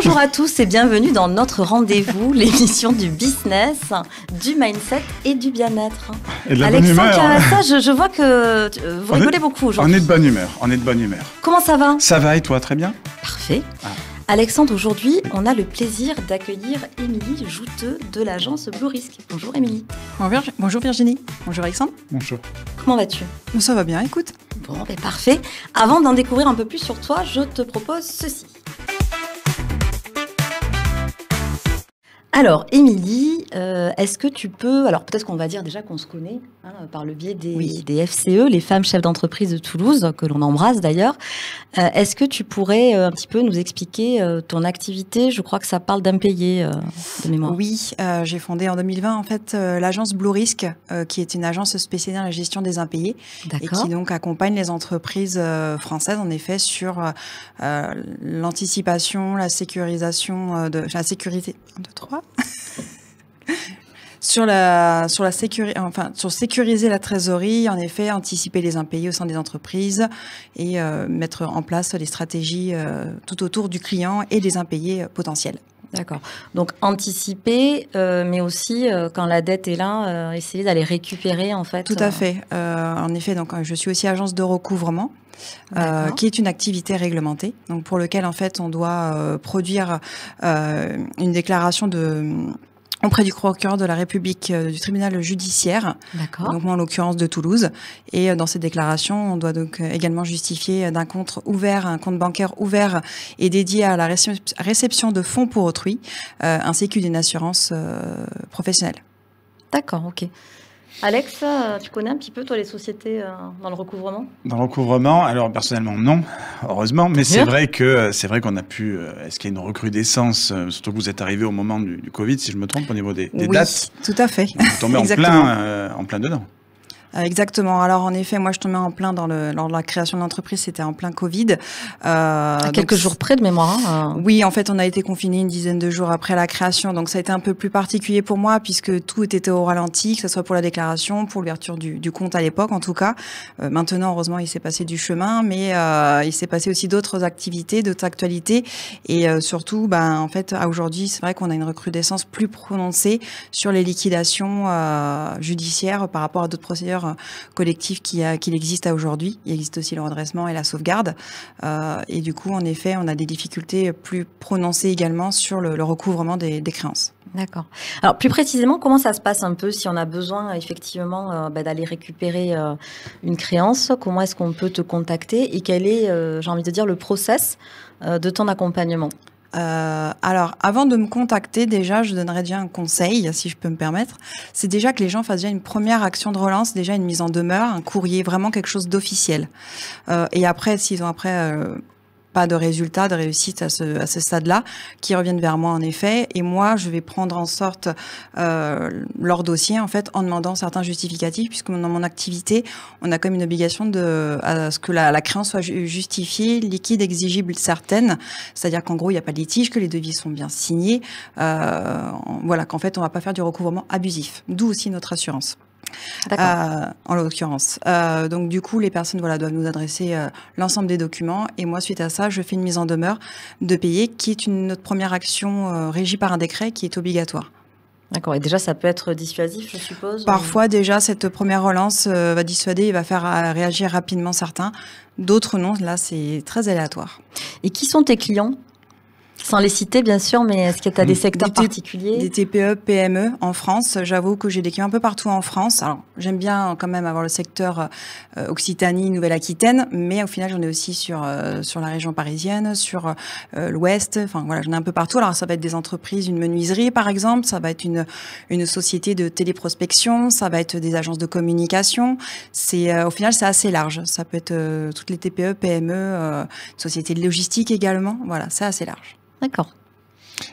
Bonjour à tous et bienvenue dans notre rendez-vous, l'émission du business, du mindset et du bien-être. Et de la Alexandre bonne humeur. Carassa, je vois que vous rigolez beaucoup aujourd'hui. On est de bonne humeur, on est de bonne humeur. Comment ça va? Ça va et toi, très bien? Parfait. Alexandre, aujourd'hui, on a le plaisir d'accueillir Émilie Jouteux de l'agence Blue Risk. Bonjour Émilie. Bonjour Virginie. Bonjour Alexandre. Bonjour. Comment vas-tu? Ça va bien, écoute. Bon, ben parfait. Avant d'en découvrir un peu plus sur toi, je te propose ceci. Alors, Émilie, est-ce que tu peux... Alors, peut-être qu'on va dire déjà qu'on se connaît par le biais des FCE, les femmes chefs d'entreprise de Toulouse, que l'on embrasse d'ailleurs. Est-ce que tu pourrais un petit peu nous expliquer ton activité? Je crois que ça parle d'impayés de mémoire. Oui, j'ai fondé en 2020 en fait l'agence Blue Risk, qui est une agence spécialisée dans la gestion des impayés et qui donc accompagne les entreprises françaises en effet sur l'anticipation, la sécurisation la sécurité. 1, 2, 3. Sur sécuriser la trésorerie, en effet, anticiper les impayés au sein des entreprises et mettre en place les stratégies tout autour du client et des impayés potentiels. D'accord. Donc anticiper, mais aussi quand la dette est là, essayer d'aller récupérer en fait. Tout à fait. En effet, donc je suis aussi agence de recouvrement. Qui est une activité réglementée, donc pour lequel en fait on doit produire une déclaration auprès du procureur de la République du tribunal judiciaire, donc moi en l'occurrence de Toulouse, et dans cette déclaration on doit donc également justifier d'un compte ouvert, un compte bancaire ouvert et dédié à la réception de fonds pour autrui, ainsi qu'une assurance professionnelle. D'accord, ok. Alex, tu connais un petit peu, toi, les sociétés dans le recouvrement? Dans le recouvrement, alors personnellement, non, heureusement, mais c'est vrai qu'on a pu... Est-ce qu'il y a une recrudescence, surtout que vous êtes arrivé au moment du Covid, si je me trompe, au niveau des dates? Oui, tout à fait. Vous tombez en plein dedans. Exactement. Alors en effet, moi je tombais en plein lors de la création de l'entreprise, c'était en plein Covid. À quelques jours près de mémoire. Oui, en fait, on a été confinés une dizaine de jours après la création, donc ça a été un peu plus particulier pour moi puisque tout était au ralenti, que ce soit pour la déclaration, pour l'ouverture du compte à l'époque en tout cas. Maintenant, heureusement, il s'est passé du chemin, mais il s'est passé aussi d'autres activités, d'autres actualités, et surtout, en fait, à aujourd'hui, c'est vrai qu'on a une recrudescence plus prononcée sur les liquidations judiciaires par rapport à d'autres procédures collectif qu'il existe à aujourd'hui. Il existe aussi le redressement et la sauvegarde. Et du coup, en effet, on a des difficultés plus prononcées également sur le recouvrement des créances. D'accord. Alors, plus précisément, comment ça se passe un peu si on a besoin, effectivement, d'aller récupérer une créance? Comment est-ce qu'on peut te contacter? Et quel est, j'ai envie de dire, le process de ton accompagnement? Alors, avant de me contacter, déjà, je donnerais déjà un conseil, si je peux me permettre. C'est déjà que les gens fassent déjà une première action de relance, déjà une mise en demeure, un courrier, vraiment quelque chose d'officiel. Et après, s'ils ont pas de résultat, de réussite à ce stade-là, qui reviennent vers moi en effet, et moi je vais prendre en sorte leur dossier en fait en demandant certains justificatifs, puisque dans mon activité on a comme une obligation à ce que la créance soit justifiée, liquide, exigible, certaine, c'est-à-dire qu'en gros il n'y a pas de litige, que les devis sont bien signés, voilà, qu'en fait on va pas faire du recouvrement abusif, d'où aussi notre assurance. En l'occurrence. Donc du coup, les personnes doivent nous adresser l'ensemble des documents et moi, suite à ça, je fais une mise en demeure de payer qui est notre première action régie par un décret qui est obligatoire. D'accord. Et déjà, ça peut être dissuasif, je suppose? Parfois, déjà, cette première relance va dissuader et va faire réagir rapidement certains. D'autres non. Là, c'est très aléatoire. Et qui sont tes clients? Sans les citer, bien sûr, mais est-ce que tu as des secteurs particuliers? Des TPE, PME en France. J'avoue que j'ai des clients un peu partout en France. Alors, j'aime bien quand même avoir le secteur Occitanie, Nouvelle-Aquitaine, mais au final, j'en ai aussi sur la région parisienne, sur l'Ouest. Enfin, voilà, j'en ai un peu partout. Alors, ça va être des entreprises, une menuiserie, par exemple. Ça va être une société de téléprospection. Ça va être des agences de communication. Au final, c'est assez large. Ça peut être toutes les TPE, PME, sociétés de logistique également. Voilà, c'est assez large. D'accord.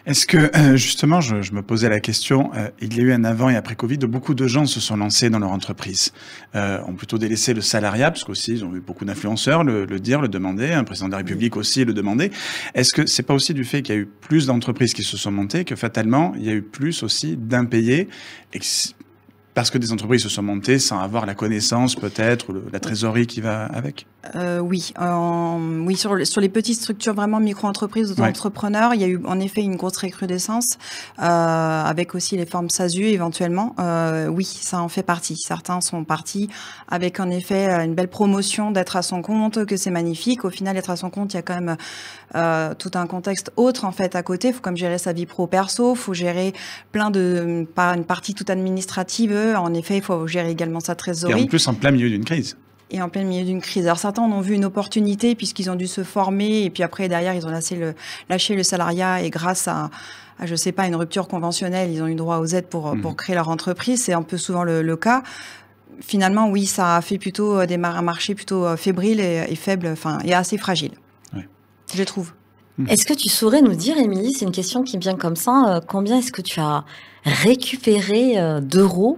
Est-ce que, justement, je me posais la question, il y a eu un avant et après Covid, beaucoup de gens se sont lancés dans leur entreprise, ont plutôt délaissé le salariat, parce qu'aussi, ils ont eu beaucoup d'influenceurs le demander, un président de la République aussi le demandait. Est-ce que c'est pas aussi du fait qu'il y a eu plus d'entreprises qui se sont montées, que fatalement, il y a eu plus aussi d'impayés, et parce que des entreprises se sont montées sans avoir la connaissance peut-être, ou la trésorerie qui va avec. Oui, sur les petites structures vraiment micro-entreprises ou entrepreneurs, il y a eu en effet une grosse recrudescence, avec aussi les formes SASU éventuellement. Oui, ça en fait partie. Certains sont partis avec en effet une belle promotion d'être à son compte, que c'est magnifique. Au final, être à son compte, il y a quand même tout un contexte autre en fait à côté. Il faut comme gérer sa vie pro-perso, il faut gérer une partie toute administrative. En effet, il faut gérer également sa trésorerie. Et en plus, en plein milieu d'une crise. Et en plein milieu d'une crise. Alors certains en ont vu une opportunité puisqu'ils ont dû se former et puis après derrière ils ont lâché le salariat et grâce à je sais pas une rupture conventionnelle ils ont eu droit aux aides pour créer leur entreprise. C'est un peu souvent le cas. Finalement oui ça a fait plutôt démarrer un marché plutôt fébrile et faible, enfin et assez fragile. Ouais. Je trouve. Est-ce que tu saurais nous dire, Émilie, c'est une question qui me vient comme ça, combien est-ce que tu as récupéré d'euros?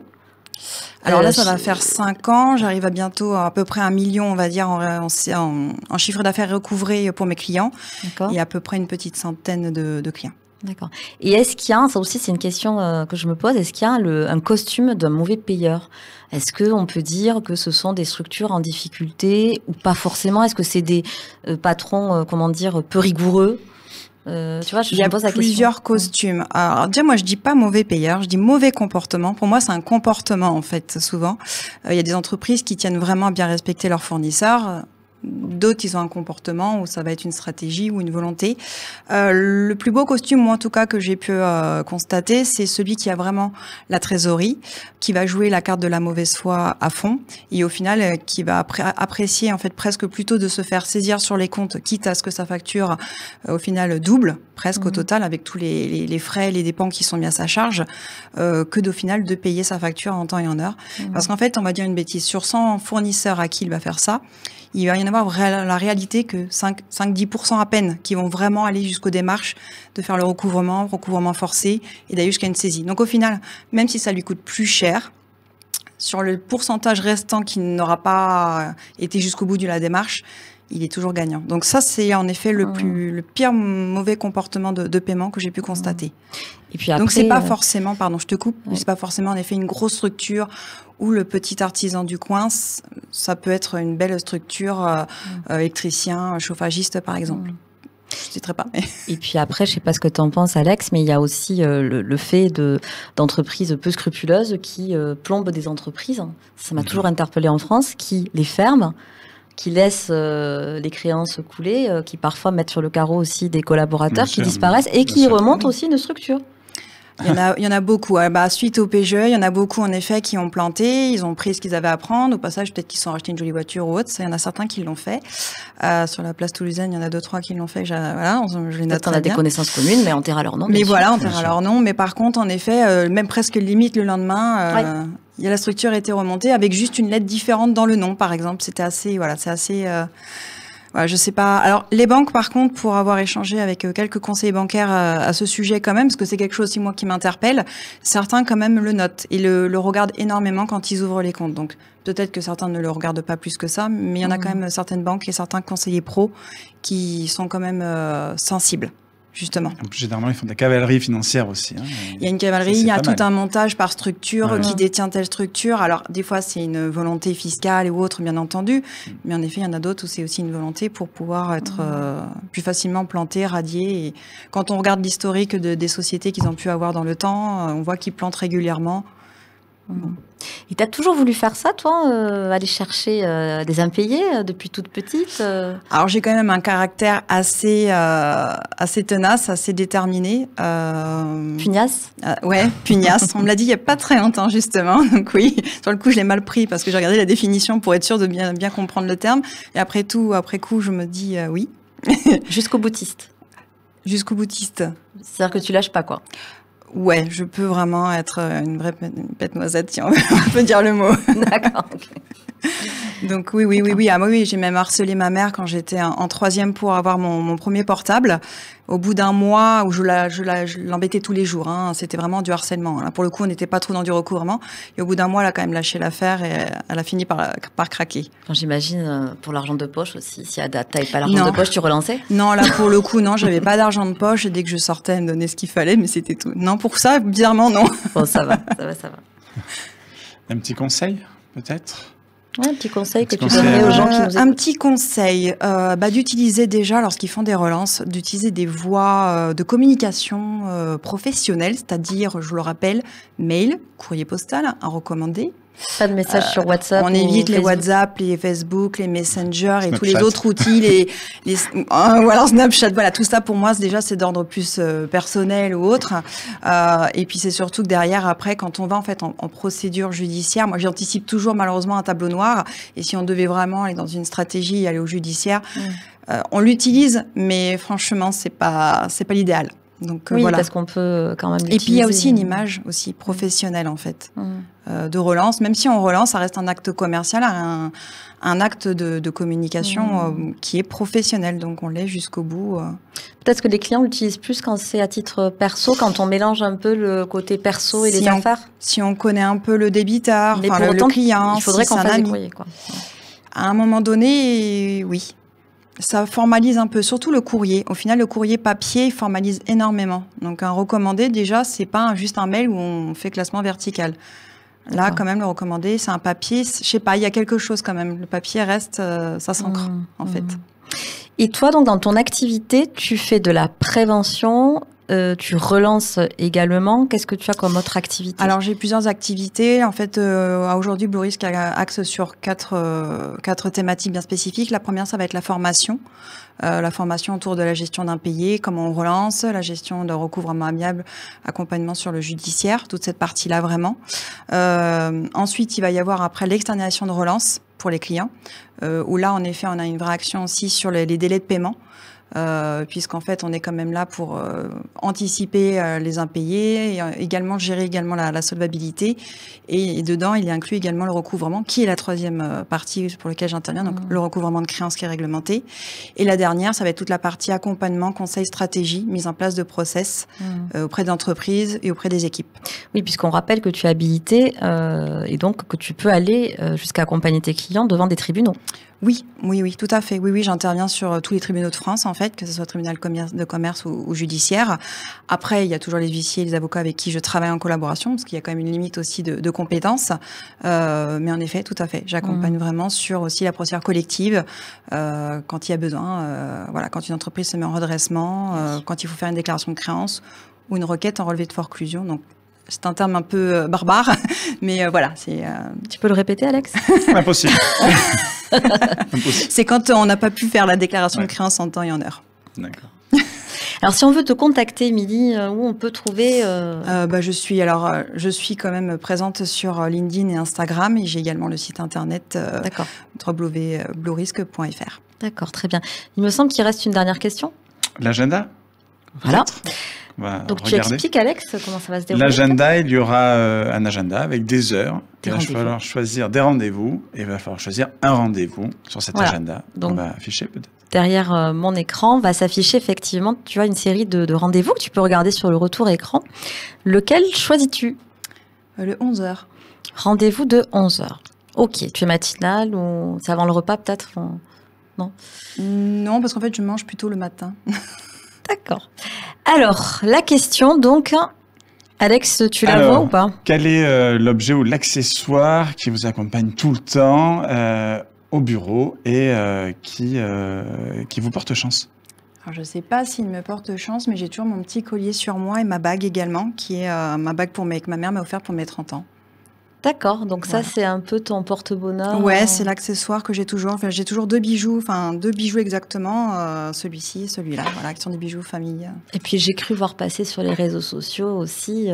Alors là, ça va faire 5 ans. J'arrive à bientôt à peu près 1 million, on va dire, en chiffre d'affaires recouvré pour mes clients. D'accord. Et à peu près une petite centaine de clients. D'accord. Et est-ce qu'il y a, ça aussi c'est une question que je me pose, est-ce qu'il y a un costume d'un mauvais payeur? Est-ce qu'on peut dire que ce sont des structures en difficulté ou pas forcément? Est-ce que c'est des patrons, peu rigoureux? Tu vois, il y a plusieurs costumes. Alors, déjà, moi, je dis pas mauvais payeur, je dis mauvais comportement. Pour moi, c'est un comportement, en fait, souvent. Il y a des entreprises qui tiennent vraiment à bien respecter leurs fournisseurs. D'autres, ils ont un comportement où ça va être une stratégie ou une volonté. Le plus beau costume, moi en tout cas, que j'ai pu constater, c'est celui qui a vraiment la trésorerie, qui va jouer la carte de la mauvaise foi à fond et au final qui va apprécier en fait presque plutôt de se faire saisir sur les comptes, quitte à ce que sa facture au final double presque au total avec tous les frais, les dépenses qui sont mis à sa charge, que d'au final de payer sa facture en temps et en heure. Parce qu'en fait, on va dire une bêtise, sur 100 fournisseurs à qui il va faire ça, il va y en avoir la réalité que 5-10% à peine qui vont vraiment aller jusqu'aux démarches de faire le recouvrement forcé et d'aller jusqu'à une saisie. Donc au final, même si ça lui coûte plus cher, sur le pourcentage restant qui n'aura pas été jusqu'au bout de la démarche, il est toujours gagnant. Donc ça, c'est en effet le pire mauvais comportement de paiement que j'ai pu constater. Et puis après, donc c'est pas forcément, pardon, je te coupe, c'est pas forcément en effet une grosse structure ou le petit artisan du coin. Ça peut être une belle structure, électricien, chauffagiste par exemple. Je ne citerai pas. Mais... Et puis après, je ne sais pas ce que tu en penses, Alex, mais il y a aussi le fait d'entreprises peu scrupuleuses qui plombent des entreprises. Ça m'a toujours interpellée en France, qui les ferment, qui laissent les créances couler, qui parfois mettent sur le carreau aussi des collaborateurs qui disparaissent et qui remontent aussi une structure. Il y en a beaucoup. Suite au PGE, il y en a beaucoup en effet qui ont planté, ils ont pris ce qu'ils avaient à prendre. Au passage, peut-être qu'ils sont rachetés une jolie voiture ou autre. Il y en a certains qui l'ont fait. Sur la place toulousaine, il y en a 2-3 qui l'ont fait. Voilà, je les note. On a des connaissances communes, mais on taira leur nom. Mais voilà, on taira leur nom. Mais par contre, en effet, même presque limite le lendemain, il y a la structure était remontée avec juste une lettre différente dans le nom, par exemple. C'était assez, c'est assez. Je sais pas. Alors, les banques, par contre, pour avoir échangé avec quelques conseillers bancaires à ce sujet quand même, parce que c'est quelque chose aussi, moi, qui m'interpelle, certains, quand même, le notent et le regardent énormément quand ils ouvrent les comptes. Donc, peut-être que certains ne le regardent pas plus que ça, mais il y en a quand même certaines banques et certains conseillers pros qui sont quand même sensibles. Justement. En plus, généralement, ils font de la cavalerie financière aussi. Il y a une cavalerie, il y a tout un montage par structure qui détient telle structure. Alors, des fois, c'est une volonté fiscale ou autre, bien entendu. Mais en effet, il y en a d'autres où c'est aussi une volonté pour pouvoir être plus facilement planté, radié. Et quand on regarde l'historique des sociétés qu'ils ont pu avoir dans le temps, on voit qu'ils plantent régulièrement. Bon. Et t'as toujours voulu faire ça, toi, aller chercher des impayés depuis toute petite Alors, j'ai quand même un caractère assez tenace, assez déterminé. Pugnace pugnace. On me l'a dit il y a pas très longtemps, justement. Donc oui, sur le coup, je l'ai mal pris parce que j'ai regardé la définition pour être sûre de bien comprendre le terme. Et après coup, je me dis oui. Jusqu'au boutiste. Jusqu'au boutiste. C'est-à-dire que tu lâches pas, quoi. Ouais, je peux vraiment être une vraie pète noisette, si on peut dire le mot. D'accord. Okay. Donc oui, j'ai même harcelé ma mère quand j'étais en 3e pour avoir mon premier portable. Au bout d'un mois où je l'embêtais tous les jours, c'était vraiment du harcèlement. Là, pour le coup, on n'était pas trop dans du recouvrement. Et au bout d'un mois, elle a quand même lâché l'affaire et elle a fini par craquer. Enfin, j'imagine pour l'argent de poche aussi. Si t'avais pas l'argent de poche, tu relançais? Non, là pour le coup, non, j'avais pas d'argent de poche. Et dès que je sortais, elle me donnait ce qu'il fallait, mais c'était tout. Non, pour ça, bizarrement, non. Bon, ça va. Un petit conseil, peut-être? Un petit conseil que tu donnerais aux gens qui nous écoutent. Un petit conseil, d'utiliser déjà, lorsqu'ils font des relances, d'utiliser des voies de communication professionnelles, c'est-à-dire, je le rappelle, mail, courrier postal, un recommandé. Pas de messages sur WhatsApp. On évite les WhatsApp, les Facebook, les Messenger et tous les autres outils, voilà, Snapchat, voilà, tout ça pour moi, c'est d'ordre plus personnel ou autre. Et puis c'est surtout que derrière, après, quand on va en fait en procédure judiciaire, moi j'anticipe toujours malheureusement un tableau noir. Et si on devait vraiment aller dans une stratégie, aller au judiciaire, on l'utilise, mais franchement, c'est pas l'idéal. Donc, oui, voilà. Parce qu'on peut quand même l'utiliser. Et puis il y a aussi une image aussi professionnelle en fait de relance. Même si on relance, ça reste un acte commercial, un acte de communication qui est professionnel. Donc on l'est jusqu'au bout. Peut-être que les clients l'utilisent plus quand c'est à titre perso, quand on mélange un peu le côté perso et les affaires. Si on connaît un peu le débiteur, le client, il faudrait qu'on fasse des courriers, quoi. À un moment donné, oui. Ça formalise un peu, surtout le courrier. Au final, le courrier papier, il formalise énormément. Donc, un recommandé, déjà, c'est pas juste un mail où on fait classement vertical. Là, quand même, le recommandé, c'est un papier. Je sais pas, il y a quelque chose quand même. Le papier reste, ça s'ancre, en fait. Et toi, donc, dans ton activité, tu fais de la prévention, tu relances également. Qu'est-ce que tu as comme autre activité? Alors, j'ai plusieurs activités. En fait, aujourd'hui, Blue Risk axe sur quatre thématiques bien spécifiques. La première, ça va être la formation. La formation autour de la gestion d'impayés, comment on relance, la gestion de recouvrement amiable, accompagnement sur le judiciaire, toute cette partie-là vraiment. Ensuite, il va y avoir après l'externalisation de relance pour les clients, où là, en effet, on a une vraie action aussi sur les délais de paiement. Puisqu'en fait on est quand même là pour anticiper les impayés et également gérer également la solvabilité et dedans il y inclut également le recouvrement qui est la troisième partie pour laquelle j'interviens, donc le recouvrement de créances qui est réglementé, et la dernière ça va être toute la partie accompagnement, conseil, stratégie, mise en place de process auprès d'entreprises et auprès des équipes. Oui, puisqu'on rappelle que tu es habilité et donc que tu peux aller jusqu'à accompagner tes clients devant des tribunaux. Oui, tout à fait. Oui, j'interviens sur tous les tribunaux de France, en fait, que ce soit tribunal de commerce ou judiciaire. Après, il y a toujours les huissiers et les avocats avec qui je travaille en collaboration, parce qu'il y a quand même une limite aussi de compétences. Mais en effet, tout à fait. J'accompagne vraiment sur aussi la procédure collective, quand il y a besoin. Voilà, quand une entreprise se met en redressement, quand il faut faire une déclaration de créance ou une requête en relevé de forclusion. Donc, c'est un terme un peu barbare, mais voilà. Tu peux le répéter, Alex? Impossible. C'est quand on n'a pas pu faire la déclaration de créance en temps et en heure. D'accord. Alors, si on veut te contacter, Émilie, où on peut trouver je suis quand même présente sur LinkedIn et Instagram, et j'ai également le site internet www.bluerisk.fr. D'accord, très bien. Il me semble qu'il reste une dernière question. L'agenda? Voilà. Donc tu expliques, Alex, comment ça va se dérouler? L'agenda, il y aura un agenda avec des heures. Il va falloir choisir des rendez-vous et il va falloir choisir un rendez-vous sur cet agenda. Donc, on va afficher peut-être. Derrière mon écran va s'afficher effectivement, tu as une série de rendez-vous que tu peux regarder sur le retour écran. Lequel choisis-tu? Le 11h. Rendez-vous de 11h. Ok, tu es matinale ou c'est avant le repas peut-être? Non. Non, parce qu'en fait je mange plutôt le matin. D'accord. Alors, la question, donc, Alex, tu la vois ou pas? Quel est l'objet ou l'accessoire qui vous accompagne tout le temps au bureau et qui vous porte chance? Alors, je ne sais pas s'il me porte chance, mais j'ai toujours mon petit collier sur moi et ma bague également, qui est ma bague que ma mère m'a offert pour mes 30 ans. D'accord, donc ça c'est un peu ton porte-bonheur. Ouais, c'est l'accessoire que j'ai toujours. Enfin, j'ai toujours deux bijoux exactement, celui-ci et celui-là, voilà, qui sont des bijoux famille. Et puis j'ai cru voir passer sur les réseaux sociaux aussi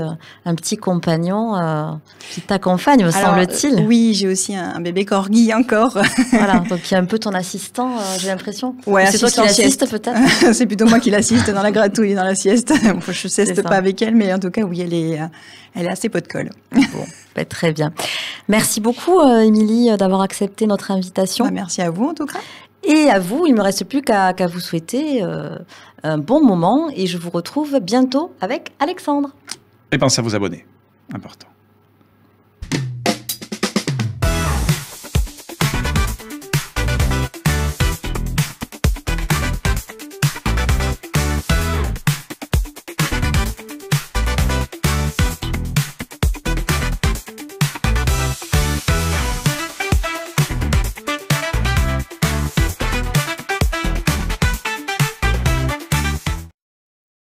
un petit compagnon qui t'accompagne, me semble-t-il. Oui, j'ai aussi un bébé corgi encore. Voilà, donc il y a un peu ton assistant, j'ai l'impression. Ouais, c'est toi qui l'assiste peut-être. C'est plutôt moi qui l'assiste dans la gratouille et dans la sieste. Je sieste pas avec elle, mais en tout cas oui, elle est assez pot de colle. Bon. Très bien. Merci beaucoup, Émilie, d'avoir accepté notre invitation. Merci à vous, en tout cas. Et à vous, il ne me reste plus qu'à vous souhaiter un bon moment et je vous retrouve bientôt avec Alexandre. Et pensez à vous abonner, important.